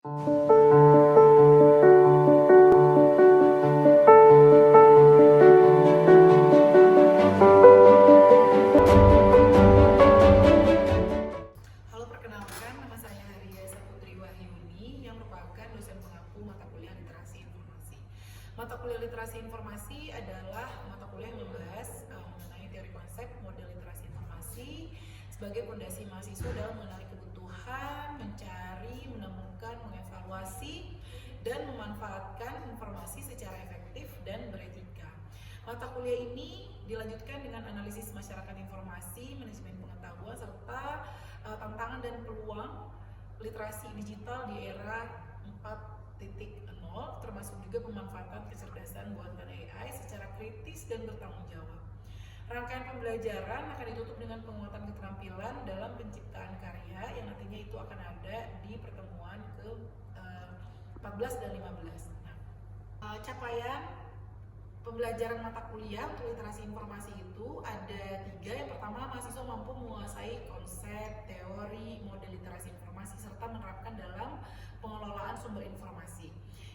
Halo, perkenalkan, nama saya Haria Saputri Wahyuni yang merupakan dosen pengampu mata kuliah Literasi Informasi. Mata kuliah Literasi Informasi adalah mata kuliah yang membahas mengenai teori konsep model literasi informasi sebagai fondasi mahasiswa dalam mengenali kebutuhan, mencari, menemukan, mengevaluasi, dan memanfaatkan informasi secara efektif dan beretika. Mata kuliah ini dilanjutkan dengan analisis masyarakat informasi, manajemen pengetahuan, serta tantangan dan peluang literasi digital di era 4.0, termasuk juga pemanfaatan kecerdasan buatan AI secara kritis dan bertanggung jawab. Rangkaian pembelajaran akan ditutup dengan penguatan keterampilan dalam penciptaan karya yang nantinya itu akan ada di pertemuan ke 14 dan 15. Capaian pembelajaran mata kuliah untuk literasi informasi itu ada 3. Yang pertama, mahasiswa mampu menguasai konsep, teori, model literasi informasi, serta menerapkan dalam pengelolaan sumber informasi.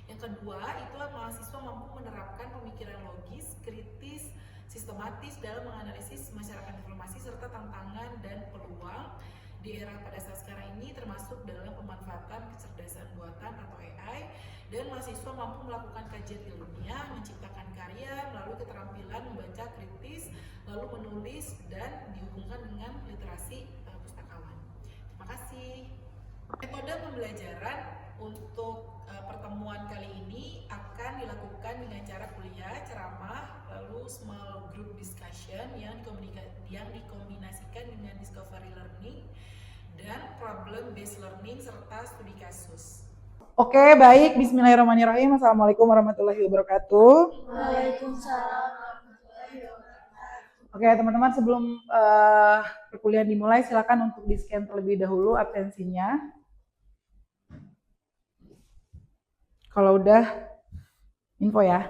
Yang kedua, itu mahasiswa mampu menerapkan pemikiran logis, kritis, sistematis dalam menganalisis masyarakat informasi serta tantangan dan peluang di era pada saat sekarang ini, termasuk dalam pemanfaatan kecerdasan buatan atau AI, dan mahasiswa mampu melakukan kajian ilmiah, menciptakan karya melalui keterampilan membaca kritis, lalu menulis, dan dihubungkan dengan literasi pustakawan. Terima kasih. Metode pembelajaran untuk pertemuan kali ini akan dilakukan dengan cara kuliah, ceramah, lalu small group discussion yang dikombinasikan dengan discovery learning dan problem based learning serta studi kasus. Oke, baik. Bismillahirrahmanirrahim. Assalamualaikum warahmatullahi wabarakatuh. Waalaikumsalam warahmatullahi wabarakatuh. Oke, teman-teman, sebelum perkuliahan dimulai, silakan untuk di-scan terlebih dahulu absensinya. Kalau udah, info ya.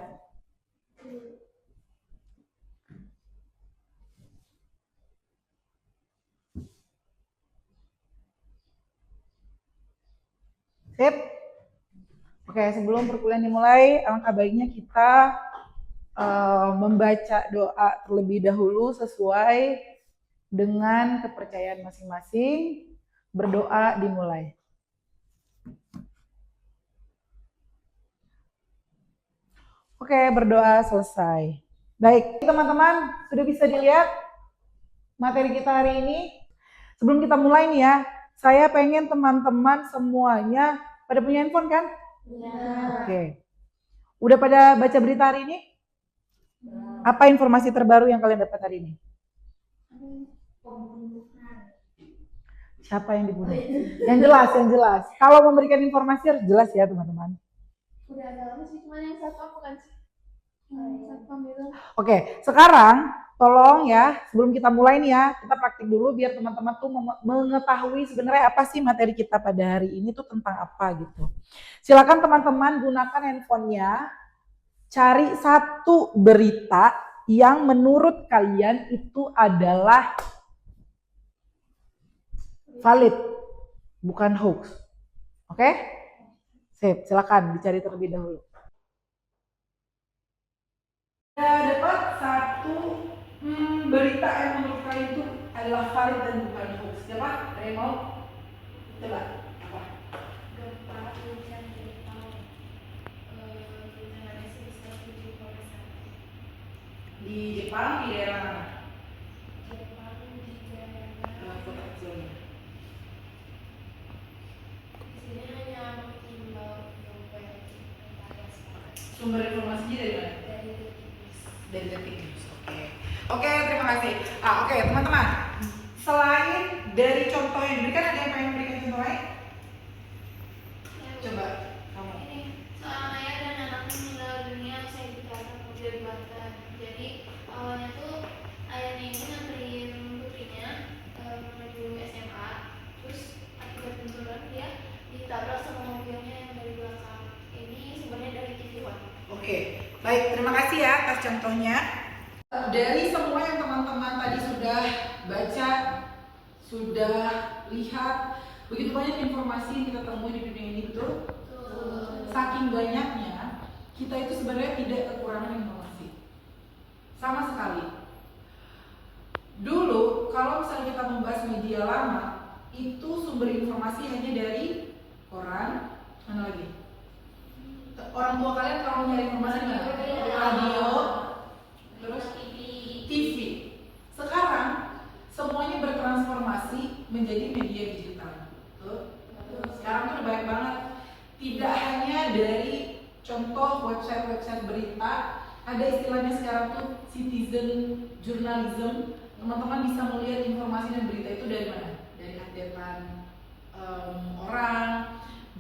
Sip. Oke, sebelum perkuliahan dimulai, alangkah baiknya kita membaca doa terlebih dahulu sesuai dengan kepercayaan masing-masing. Berdoa dimulai. Oke, berdoa selesai. Baik, teman-teman, sudah bisa dilihat materi kita hari ini? Sebelum kita mulai nih ya, saya pengen teman-teman semuanya pada punya handphone kan? Ya. Oke. Udah pada baca berita hari ini? Apa informasi terbaru yang kalian dapat hari ini? Siapa yang dibunuh? Yang jelas. Kalau memberikan informasi harus jelas ya, teman-teman. Udah ada lama sih, cuma yang satu bukan sih? Satpam itu. Oke, sekarang tolong ya, sebelum kita mulai nih ya, kita praktik dulu biar teman-teman tuh mengetahui sebenarnya apa sih materi kita pada hari ini tuh tentang apa gitu. Silakan teman-teman gunakan handphonenya, cari satu berita yang menurut kalian itu adalah valid, bukan hoax. Oke? Sip, silakan dicari terlebih dahulu. Dapat satu berita yang menurut kalian itu adalah valid dan bukan hoax. Siapa? Ada yang mau? Coba. Apa? Gempa hujan Jepang. Generasi besar 7,1. Di Jepang, di daerah mana? Jepang di daerah. Kota kecilnya. Di sini hanya mengimbau supaya Sumber informasinya dari mana? dari Detiknews. Dari Detiknews. Oke, terima kasih. Oke, teman-teman. Selain dari contoh yang diberikan, ada yang pengen memberikan contoh lain? Coba kamu. Ini seorang ayah dan anaknya meninggal dunia usai ditabrak mobil di Banten. Jadi awalnya tuh ayahnya ini nganterin putrinya menuju SMA, terus akibat benturan dia ditabrak sama mobilnya yang dari belakang. Ini sebenarnya dari TV One. Oke, baik, terima kasih ya atas contohnya. Dari semua yang teman-teman tadi sudah baca, sudah lihat, begitu banyak informasi yang kita temui di dunia ini, betul? saking banyaknya, kita itu sebenarnya tidak kekurangan informasi sama sekali. Dulu kalau misalnya kita membahas media lama, itu sumber informasi hanya dari koran, mana lagi? Orang tua kalian kalau nyari informasi mana? Radio, terus TV. Sekarang semuanya bertransformasi menjadi media digital. Tuh. Sekarang tuh udah banyak banget. Tidak hanya dari contoh website berita, ada istilahnya sekarang tuh citizen journalism. Teman-teman bisa melihat informasi dan berita itu dari mana? Dari updatean orang,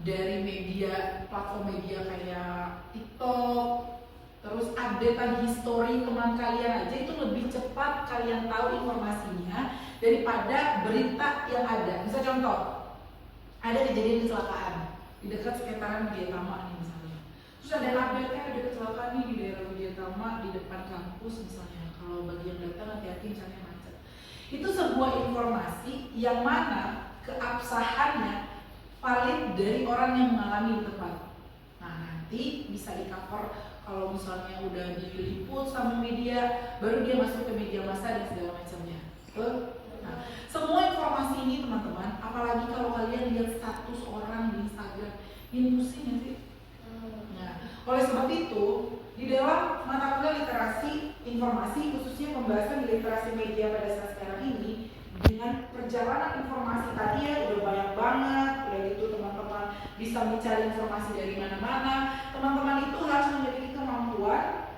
dari media, platform media kayak TikTok, terus updatean history teman kalian aja itu lebih cepat kalian tahu informasinya daripada berita yang ada. Misal contoh, ada kejadian kecelakaan di dekat sekitaran Widyatama nih misalnya. Terus ada update-nya, ada kecelakaan nih di daerah Widyatama di depan kampus misalnya. Kalau bagi yang datang hati-hati misalnya macet. Itu sebuah informasi yang mana keabsahannya valid dari orang yang mengalami di tempat. Nah nanti bisa di-cover kalau misalnya udah diliput sama media, baru dia masuk ke media massa dan segala macamnya. Nah, semua informasi ini teman-teman, apalagi kalau kalian lihat status orang di Instagram, ini pusing ya sih. Nah, oleh sebab itu, di dalam mata kuliah literasi informasi, khususnya pembahasan literasi media pada saat sekarang ini, dengan perjalanan informasi tadi ya udah banyak banget, udah gitu teman-teman bisa mencari informasi dari mana-mana. Teman-teman itu harus memiliki kemampuan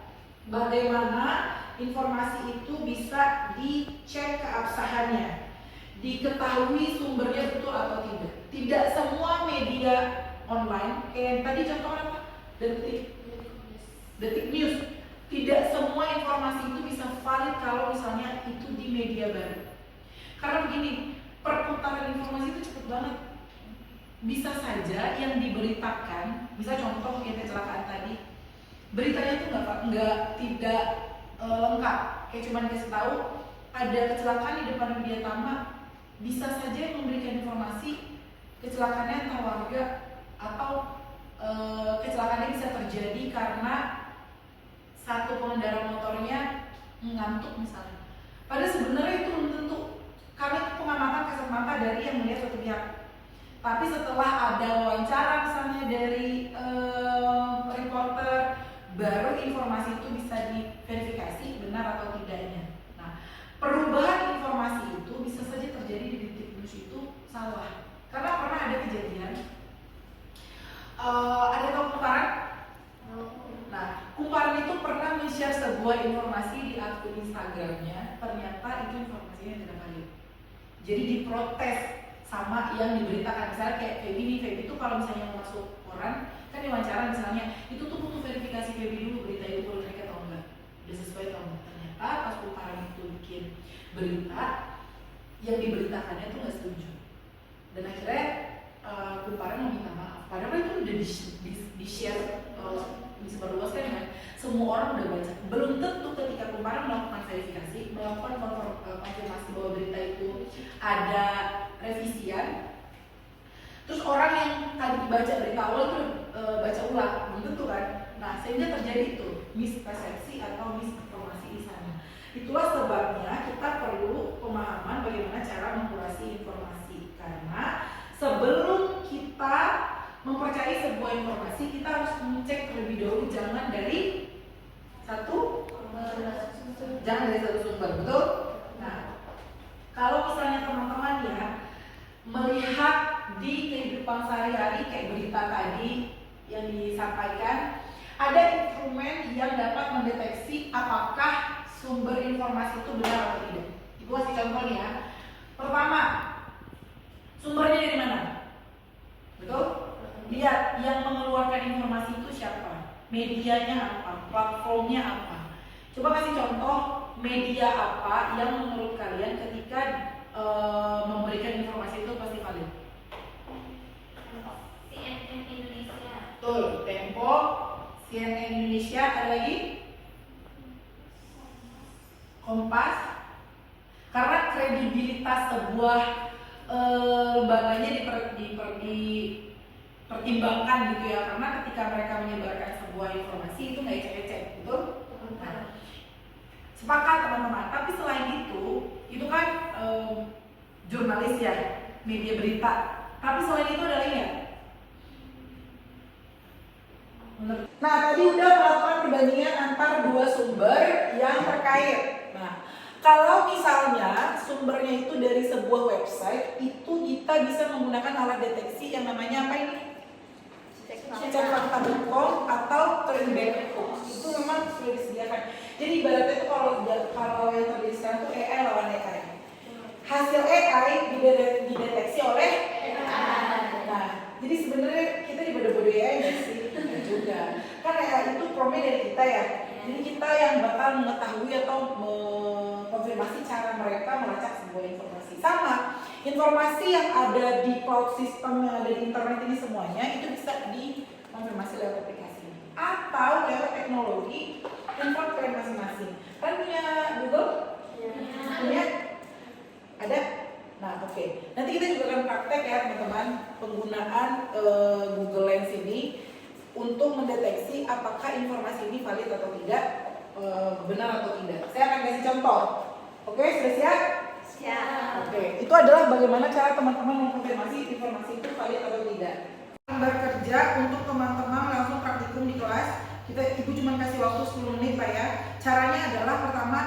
bagaimana informasi itu bisa dicek keabsahannya, diketahui sumbernya betul atau tidak. Tidak semua media online, kayak tadi contoh apa? Detik News. Tidak semua informasi itu bisa valid kalau misalnya itu di media baru. Karena begini, perputaran informasi itu cepet banget. Bisa saja yang diberitakan, bisa contoh yang kecelakaan tadi, beritanya itu tidak lengkap. Kayak cuma dikasih tahu ada kecelakaan di depan Widyatama, bisa saja yang memberikan informasi kecelakaannya entah warga atau kecelakaannya bisa terjadi karena satu pengendara motornya ngantuk misalnya. Padahal sebenarnya itu belum tentu. Karena itu pengamatan kasat mata dari yang melihat satu pihak. Tapi setelah ada wawancara misalnya dari reporter, baru informasi itu bisa diverifikasi benar atau tidaknya. Nah, perubahan informasi itu bisa saja terjadi di detik news itu salah. Karena pernah ada kejadian, ada tahu Kumparan? Nah, Kumparan itu pernah men-share sebuah informasi di akun Instagramnya, ternyata itu informasinya tidak valid. Jadi diprotes sama yang diberitakan. Misalnya kayak gini, Feby itu kalau misalnya mau masuk koran, kan diwawancara misalnya, itu tuh butuh verifikasi Feby dulu berita itu boleh naik atau enggak, udah sesuai atau enggak. Ternyata pas Kumparan itu bikin berita, yang diberitakannya tuh nggak setuju. Dan akhirnya Kumparan meminta maaf. Padahal itu udah di-share, disebarluaskan kan, semua orang udah baca. Belum tentu ketika Kumparan melakukan verifikasi, melakukan konfirmasi bahwa berita itu ada revisian, terus orang yang tadi baca berita awal itu baca ulang, belum tentu kan. Nah, sehingga terjadi itu mispersepsi atau misinformasi di sana. Itulah sebabnya kita perlu pemahaman bagaimana cara mengkurasi informasi, karena sebelum kita mempercayai sebuah informasi, kita harus mengecek terlebih dahulu, jangan dari satu sumber, betul? Nah, kalau misalnya teman-teman ya melihat di kehidupan sehari-hari kayak berita tadi yang disampaikan, ada instrumen yang dapat mendeteksi apakah sumber informasi itu benar atau tidak. Ibu kasih contoh nih ya. Pertama, sumbernya dari mana? Betul? Lihat yang mengeluarkan informasi itu siapa, medianya apa, platformnya apa. Coba kasih contoh media apa yang menurut kalian ketika memberikan informasi itu pasti valid. CNN Indonesia. Betul, Tempo, CNN Indonesia, ada lagi? Kompas. Karena kredibilitas sebuah lembaganya pertimbangkan gitu ya, karena ketika mereka menyebarkan sebuah informasi itu nggak ecek-ecek, betul? Nah, sepakat teman-teman. Tapi selain itu kan jurnalis ya, media berita. Tapi selain itu ada lagi nggak? Nah, tadi udah melakukan perbandingan antar dua sumber yang terkait. Nah, kalau misalnya sumbernya itu dari sebuah website, itu kita bisa menggunakan alat deteksi yang namanya apa ini? Cekfakta.com atau Turnitin. Itu memang sudah disediakan. Jadi ibaratnya itu kalau yang terjadi sekarang itu AI lawan AI. Hasil AI dideteksi oleh AI. Nah, jadi sebenarnya kita dibodoh-bodohi AI nggak sih? Enggak juga. Kan AI itu promnya dari kita ya. Jadi kita yang bakal mengetahui atau mengkonfirmasi cara mereka melacak sebuah informasi. Sama, informasi yang ada di cloud system, yang ada di internet ini semuanya itu bisa dikonfirmasi lewat aplikasi atau lewat teknologi handphone kalian masing-masing. Kalian punya Google? Punya? Ada? Nah, oke. Nanti kita juga akan praktek ya teman-teman penggunaan Google Lens ini untuk mendeteksi apakah informasi ini valid atau tidak, benar atau tidak. Saya akan kasih contoh. Oke, sudah siap? Siap. Oke, itu adalah bagaimana cara teman-teman mengkonfirmasi informasi itu valid atau tidak. Bekerja untuk teman-teman langsung praktikum di kelas. Ibu cuma kasih waktu 10 menit Pak ya. Caranya adalah pertama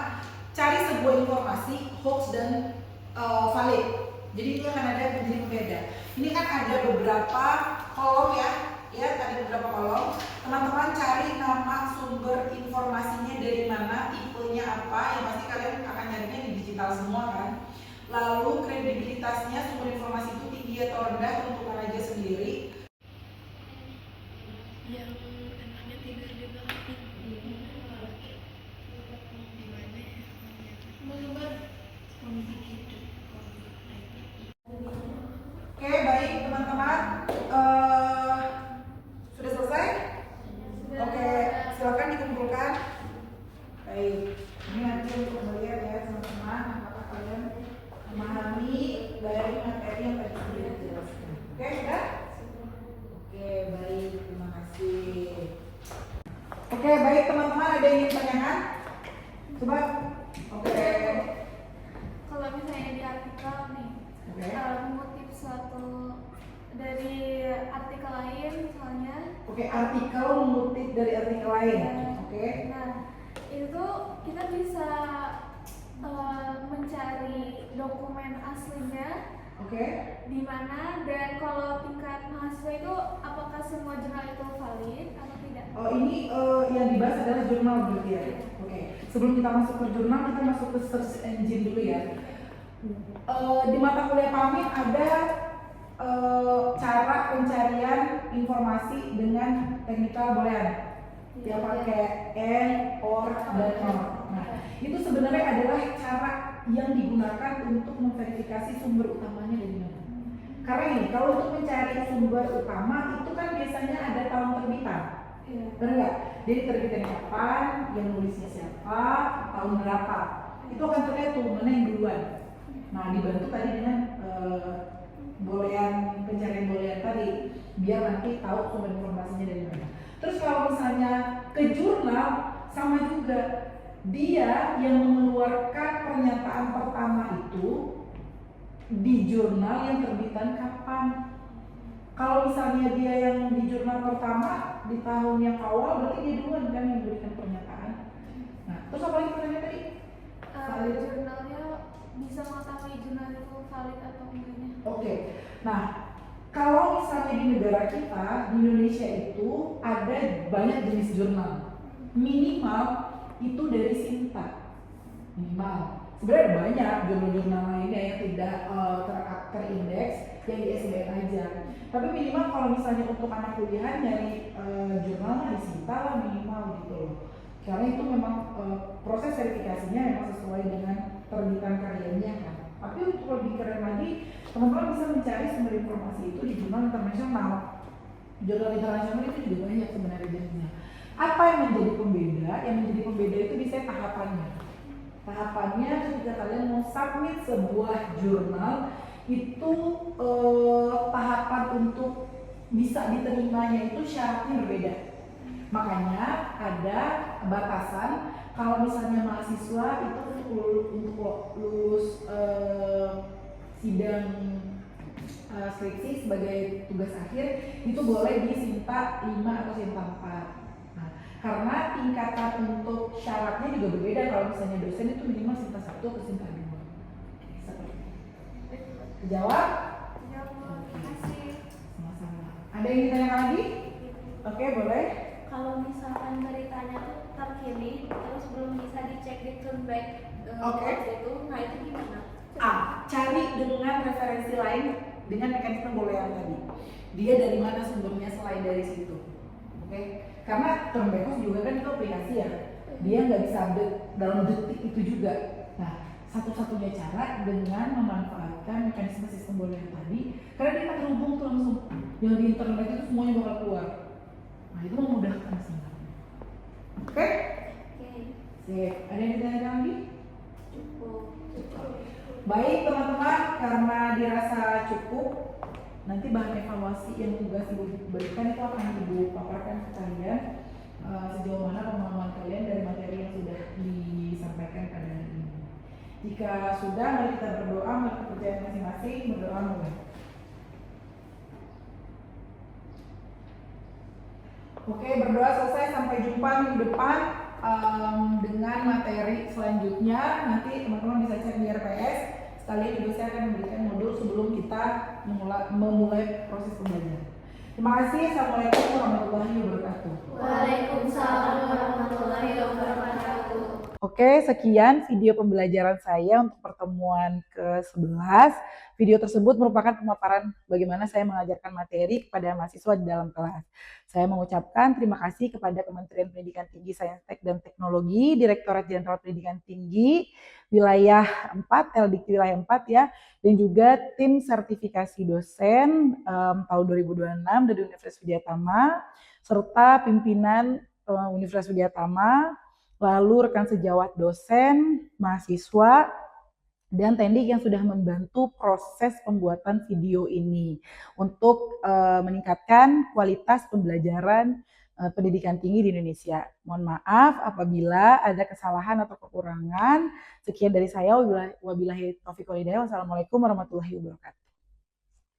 cari sebuah informasi hoax dan valid. Jadi itu akan ada menjadi pembeda. Ini kan ada beberapa kolom ya, ada beberapa kolom. Teman-teman cari nama sumber informasinya dari mana, tipenya apa. Yang pasti kalian akan nyarinya di digital semua kan. Lalu kredibilitasnya sumber informasi itu tinggi atau rendah, tentukan aja sendiri. Yang anaknya tidur di belakang pintu. Di mana ya? Menyebar komik hidup. Oke, baik teman-teman. Sudah selesai? Oke, silakan dikumpulkan. Baik, ini nanti untuk melihat ya teman-teman apakah kalian memahami dari materi yang tadi sudah dijelaskan. Oke, sudah? Oke, baik, terima kasih. Oke, baik teman-teman, ada yang ingin tanyakan? Coba. Oke. Kalau misalnya di artikel nih, mengutip suatu dari artikel lain misalnya. Oke, artikel mengutip dari artikel lain. Oke. Nah, itu kita bisa mencari dokumen aslinya. Oke. Di mana, dan kalau tingkat mahasiswa itu apakah semua jurnal itu valid atau tidak? Oh, ini yang dibahas adalah jurnal berarti ya. Oke. Sebelum kita masuk ke jurnal, kita masuk ke search engine dulu ya. Di mata kuliah Pamin ada cara pencarian informasi dengan teknikal boolean yang pakai and, or, dan not. Nah, itu sebenarnya adalah cara yang digunakan untuk memverifikasi sumber utamanya dari mana. Karena ini, kalau untuk mencari sumber utama itu kan biasanya ada tahun terbitan, benar nggak? Jadi terbitannya kapan, yang nulisnya siapa, tahun berapa, itu akan terlihat tuh mana yang duluan. Nah, dibantu tadi dengan pencarian boolean tadi, biar nanti tahu sumber informasinya dari mana. Terus kalau misalnya ke jurnal, sama juga, dia yang mengeluarkan pernyataan pertama itu di jurnal yang terbitan kapan. Kalau misalnya dia yang di jurnal pertama di tahun yang awal, berarti dia duluan kan yang memberikan pernyataan. Nah, terus apa lagi pertanyaan tadi? Jurnalnya bisa mengetahui jurnal itu valid atau enggaknya. Oke. Nah, kalau misalnya di negara kita, di Indonesia itu ada banyak jenis jurnal. Minimal itu dari Sinta. Minimal. Sebenarnya banyak jurnal-jurnal lainnya yang tidak terindeks, yang di SBN aja. Tapi minimal kalau misalnya untuk anak kuliah nyari jurnal di Sinta lah minimal gitu loh. Karena itu memang proses verifikasinya memang sesuai dengan terbitan karyanya kan. Tapi untuk lebih keren lagi, teman-teman bisa mencari sumber informasi itu di jurnal internasional. Jurnal internasional itu juga banyak sebenarnya jenisnya. Apa yang menjadi pembeda? Yang menjadi pembeda itu bisa tahapannya. Tahapannya ketika kalian mau submit sebuah jurnal itu tahapan untuk bisa diterimanya itu syaratnya berbeda. Makanya ada batasan kalau misalnya mahasiswa itu untuk lulus sidang skripsi sebagai tugas akhir itu boleh di Sinta 5 atau Sinta 4. Nah, karena tingkatan untuk syaratnya juga berbeda. Kalau misalnya dosen itu minimal Sinta 1 atau Sinta 2. Seperti itu. Jawab? Jawab. Terima kasih. Sama-sama. Ada yang ditanyakan lagi? Oke, boleh. Kalau misalkan beritanya tuh terkini terus belum bisa dicek di turn back Oke. itu, nah itu gimana? Cari dengan referensi lain dengan mekanisme boolean tadi. Dia dari mana sumbernya selain dari situ. Oke? Karena turn back host juga kan itu aplikasi ya. Dia nggak bisa update dalam detik itu juga. Nah, satu-satunya cara dengan memanfaatkan mekanisme sistem boolean tadi, karena dia akan terhubung tuh langsung. Yang di internet itu semuanya bakal keluar. Nah, itu memudahkan sebenarnya. Oke? Sip. Ada yang ditanyakan lagi? Cukup. Baik teman-teman, karena dirasa cukup, nanti bahan evaluasi yang tugas ibu berikan itu akan ibu paparkan ke kalian sejauh mana pemahaman kalian dari materi yang sudah disampaikan pada hari ini. Jika sudah, mari kita berdoa, mari kepercayaan masing-masing, berdoa mulai. Oke, berdoa selesai, sampai jumpa minggu depan dengan materi selanjutnya. Nanti teman-teman bisa cek di RPS. Sekalian juga saya akan memberikan modul sebelum kita memulai proses pembelajaran. Terima kasih. Assalamualaikum warahmatullahi wabarakatuh. Waalaikumsalam warahmatullahi wabarakatuh. Oke, sekian video pembelajaran saya untuk pertemuan ke-11. Video tersebut merupakan pemaparan bagaimana saya mengajarkan materi kepada mahasiswa di dalam kelas. Saya mengucapkan terima kasih kepada Kementerian Pendidikan Tinggi, Saintek dan Teknologi, Direktorat Jenderal Pendidikan Tinggi, Wilayah 4, Eldikti Wilayah 4 ya, dan juga tim sertifikasi dosen tahun 2026 dari Universitas Widyatama, serta pimpinan Universitas Widyatama, lalu rekan sejawat dosen, mahasiswa, dan Tendik yang sudah membantu proses pembuatan video ini untuk meningkatkan kualitas pembelajaran pendidikan tinggi di Indonesia. Mohon maaf apabila ada kesalahan atau kekurangan. Sekian dari saya. Wabillahi taufiq wal hidayah. Wassalamualaikum warahmatullahi wabarakatuh.